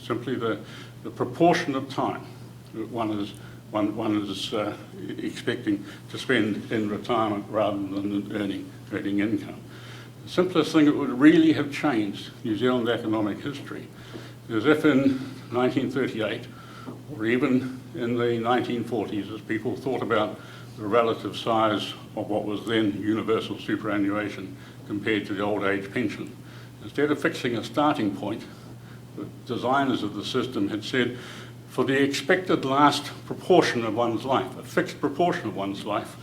simply the proportion of time that one is expecting to spend in retirement rather than earning income. The simplest thing that would really have changed New Zealand economic history is if in 1938, or even in the 1940s, as people thought about the relative size of what was then universal superannuation compared to the old age pension, instead of fixing a starting point, the designers of the system had said, for the expected last proportion of one's life, a fixed proportion of one's life,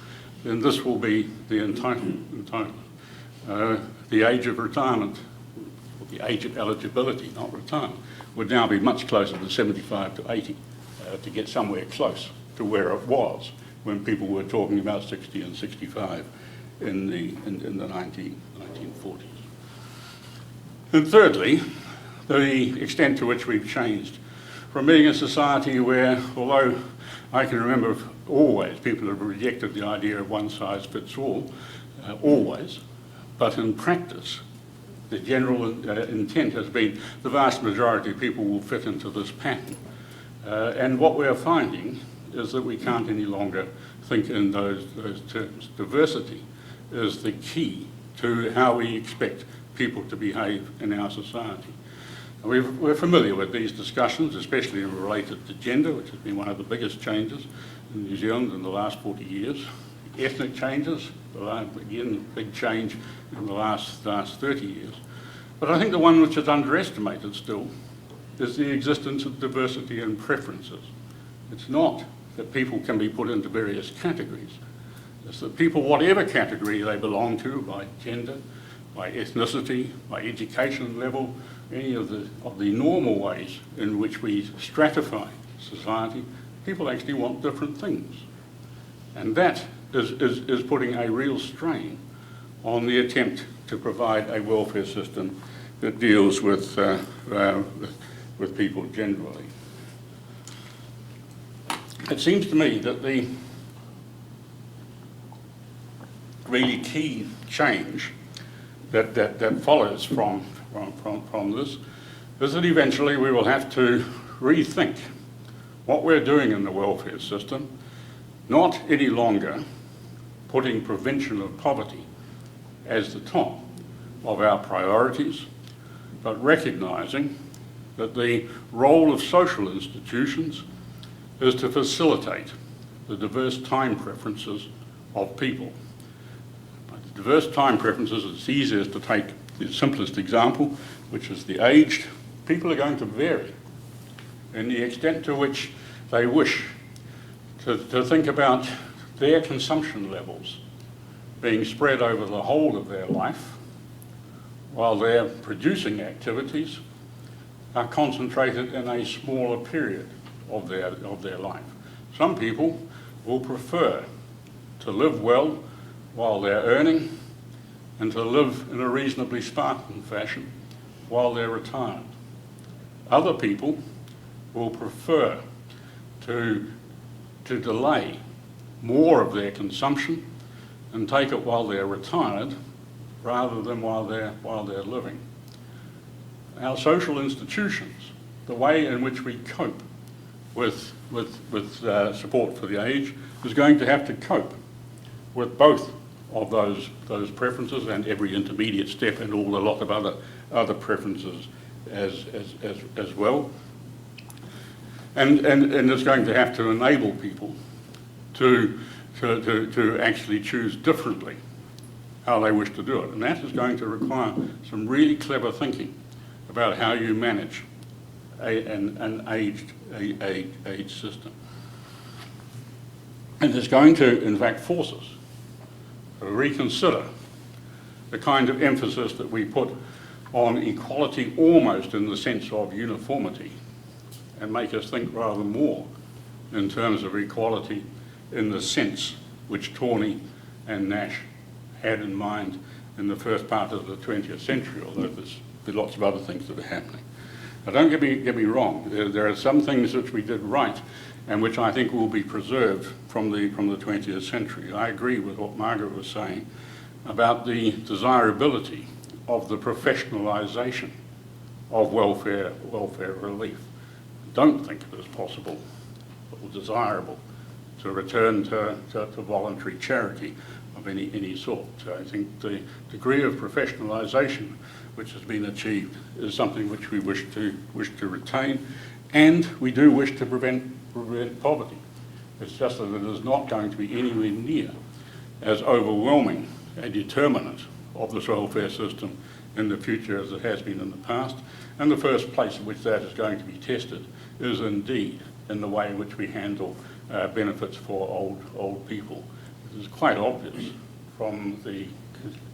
then this will be the entitlement. The age of retirement, or the age of eligibility, not retirement, would now be much closer to 75 to 80 to get somewhere close to where it was when people were talking about 60 and 65 in the 1940s. And thirdly, the extent to which we've changed from being a society where, although I can remember always people have rejected the idea of one size fits all, always, but in practice, the general intent has been the vast majority of people will fit into this pattern. And what we are finding is that we can't any longer think in those terms. Diversity is the key to how we expect people to behave in our society. We're familiar with these discussions, especially related to gender, which has been one of the biggest changes in New Zealand in the last 40 years. Ethnic changes, again, big change in the last 30 years. But I think the one which is underestimated still is the existence of diversity in preferences. It's not that people can be put into various categories. It's that people, whatever category they belong to, by gender, by ethnicity, by education level, any of the normal ways in which we stratify society, people actually want different things. And that is putting a real strain on the attempt to provide a welfare system that deals with people generally. It seems to me that the really key change that follows from this is that eventually we will have to rethink what we're doing in the welfare system, not any longer putting prevention of poverty as the top of our priorities, but recognising that the role of social institutions is to facilitate the diverse time preferences of people. By the diverse time preferences, it's easiest to take the simplest example, which is the aged. People are going to vary in the extent to which they wish to think about their consumption levels being spread over the whole of their life, while their producing activities are concentrated in a smaller period of their life. Some people will prefer to live well while they're earning and to live in a reasonably Spartan fashion while they're retired. Other people will prefer to delay more of their consumption and take it while they're retired rather than while they're living. Our social institutions, the way in which we cope with support for the aged, is going to have to cope with both of those preferences and every intermediate step and a lot of other preferences as well. And it's going to have to enable people to actually choose differently how they wish to do it. And that is going to require some really clever thinking about how you manage an aged system. And it's going to, in fact, force us to reconsider the kind of emphasis that we put on equality almost in the sense of uniformity, and make us think rather more in terms of equality in the sense which Tawney and Nash had in mind in the first part of the 20th century, although there's lots of other things that are happening. Now, don't get me wrong, there are some things which we did right and which I think will be preserved from the 20th century. I agree with what Margaret was saying about the desirability of the professionalisation of welfare relief. don't think it is possible or desirable to return to voluntary charity of any sort. So I think the degree of professionalisation which has been achieved is something which we wish to retain, and we do wish to prevent poverty. It's just that it is not going to be anywhere near as overwhelming a determinant of this welfare system in the future as it has been in the past. And the first place in which that is going to be tested is indeed in the way in which we handle benefits for old people. It is quite obvious from the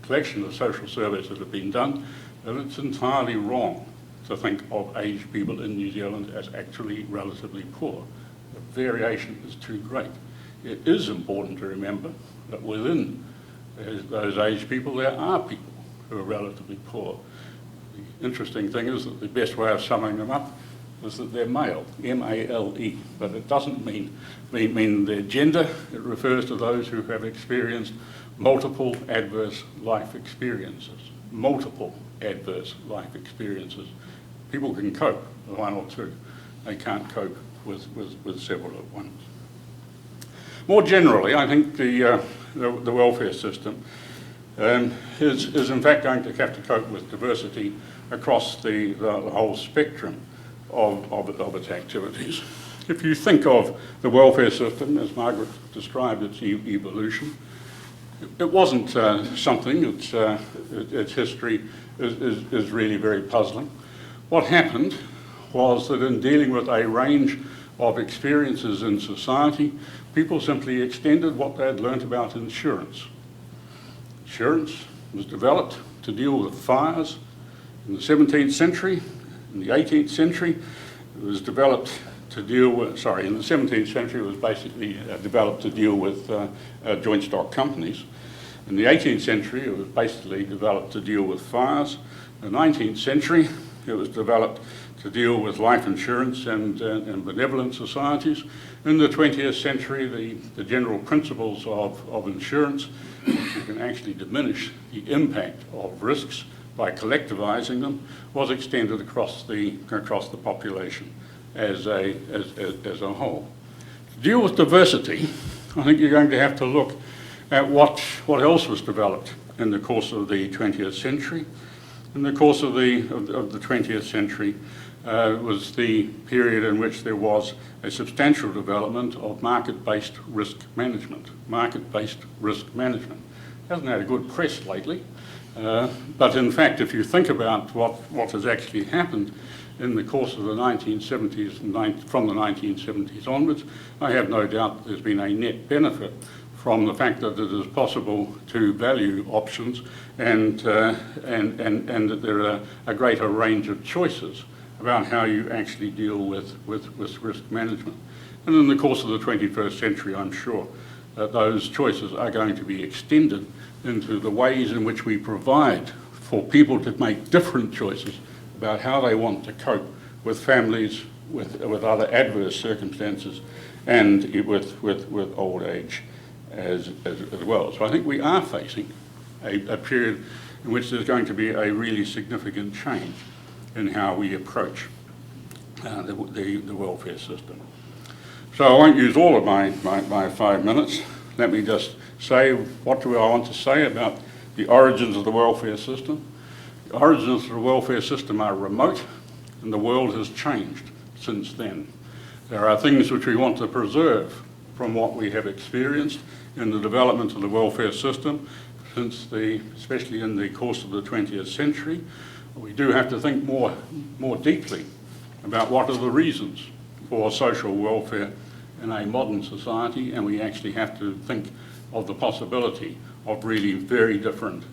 collection of social surveys that have been done that it's entirely wrong to think of aged people in New Zealand as actually relatively poor. The variation is too great. It is important to remember that within those aged people there are people who are relatively poor. The interesting thing is that the best way of summing them up is that they're male, M-A-L-E, but it doesn't mean their gender. It refers to those who have experienced multiple adverse life experiences. Multiple adverse life experiences. People can cope with one or two. They can't cope with several at once. More generally, I think the welfare system is in fact going to have to cope with diversity across the whole spectrum of its activities. If you think of the welfare system, as Margaret described its evolution, it wasn't something, its history is really very puzzling. What happened was that in dealing with a range of experiences in society, people simply extended what they had learnt about insurance. Insurance was developed to deal with fires in the 17th century. In the 18th century, it was developed to deal with, in the 17th century it was basically developed to deal with joint stock companies. In the 18th century, it was basically developed to deal with fires. In the 19th century, it was developed to deal with life insurance and benevolent societies. In the 20th century, the general principles of insurance, you can actually diminish the impact of risks by collectivising them, was extended across the population as a whole. To deal with diversity, I think you're going to have to look at what else was developed in the course of the 20th century. In the course of the 20th century was the period in which there was a substantial development of market-based risk management. Market-based risk management hasn't had a good press lately, but in fact, if you think about what has actually happened in the course of the 1970s and from the 1970s onwards, I have no doubt there's been a net benefit from the fact that it is possible to value options and that there are a greater range of choices about how you actually deal with risk management. And in the course of the 21st century, I'm sure that those choices are going to be extended into the ways in which we provide for people to make different choices about how they want to cope with families, with other adverse circumstances, and with old age as well. So I think we are facing a period in which there's going to be a really significant change in how we approach the welfare system. So I won't use all of my 5 minutes. Let me just say, what do I want to say about the origins of the welfare system? The origins of the welfare system are remote, and the world has changed since then. There are things which we want to preserve from what we have experienced in the development of the welfare system, especially in the course of the 20th century. We do have to think more deeply about what are the reasons for social welfare in a modern society, and we actually have to think of the possibility of really very different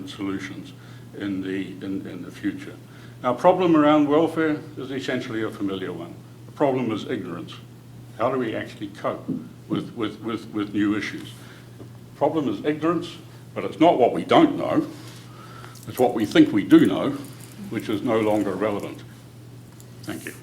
solutions in the future. Our problem around welfare is essentially a familiar one. The problem is ignorance. How do we actually cope with new issues? The problem is ignorance, but it's not what we don't know. It's what we think we do know, which is no longer relevant. Thank you.